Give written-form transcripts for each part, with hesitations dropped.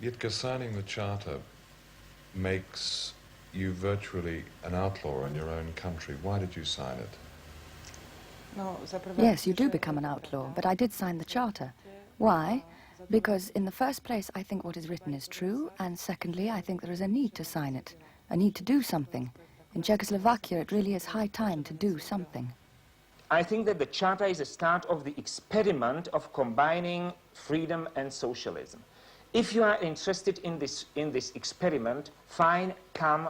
Yet signing the Charter makes you virtually an outlaw in your own country. Why did you sign it? Yes, you do become an outlaw, but I did sign the Charter. Why? Because in the first place, I think what is written is true, and secondly, I think there is a need to sign it, a need to do something. In Czechoslovakia, it really is high time to do something. I think that the Charter is a start of the experiment of combining freedom and socialism. If you are interested in this experiment, fine, come.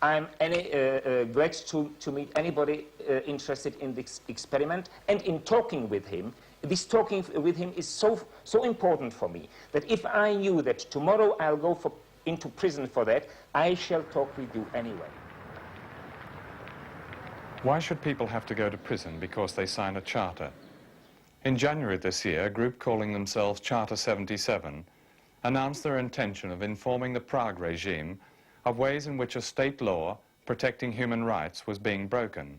I'm glad to meet anybody interested in this experiment. And in talking with him, this talking with him is so important for me that if I knew that tomorrow I'll go into prison for that, I shall talk with you anyway. Why should people have to go to prison because they sign a charter? In January this year, a group calling themselves Charter 77 announced their intention of informing the Prague regime of ways in which a state law protecting human rights was being broken.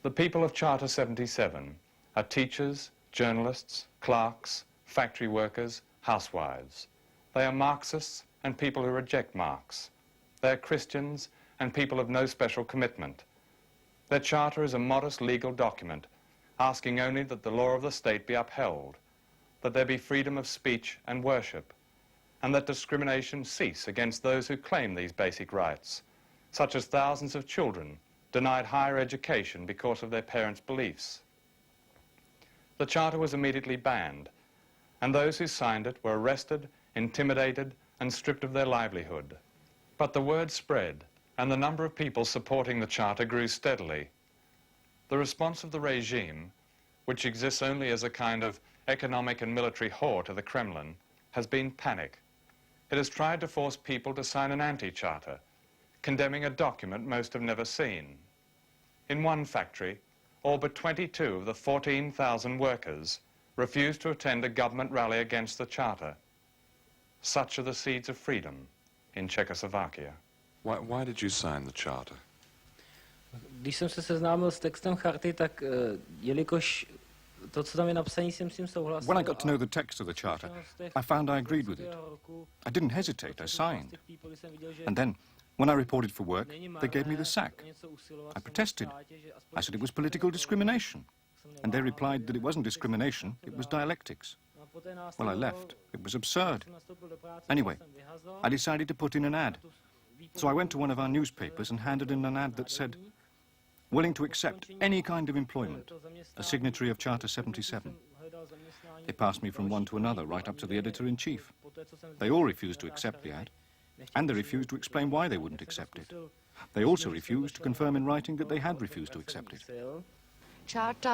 The people of Charter 77 are teachers, journalists, clerks, factory workers, housewives. They are Marxists and people who reject Marx. They are Christians and people of no special commitment. Their charter is a modest legal document asking only that the law of the state be upheld, that there be freedom of speech and worship, and that discrimination cease against those who claim these basic rights, such as thousands of children denied higher education because of their parents' beliefs. The charter was immediately banned, and those who signed it were arrested, intimidated, and stripped of their livelihood. But the word spread, and the number of people supporting the charter grew steadily. The response of the regime, which exists only as a kind of economic and military whore to the Kremlin, has been panic. It has tried to force people to sign an anti-charter, condemning a document most have never seen. In one factory, all but 22 of the 14,000 workers refused to attend a government rally against the charter. Such are the seeds of freedom in Czechoslovakia. Why did you sign the charter? Když jsem se seznámil s textem charty, tak jelikož to, co tam je napsané, jsem s tím souhlasil. When I got to know the text of the charter, I found I agreed with it. I didn't hesitate, I signed. And then, when I reported for work, they gave me the sack. I protested. I said it was political discrimination. And they replied that it wasn't discrimination, it was dialectics. Well, I left. It was absurd. Anyway, I decided to put in an ad. So I went to one of our newspapers and handed in an ad that said, willing to accept any kind of employment, a signatory of Charter 77. They passed me from one to another, right up to the editor-in-chief. They all refused to accept the ad, and they refused to explain why they wouldn't accept it. They also refused to confirm in writing that they had refused to accept it. Charter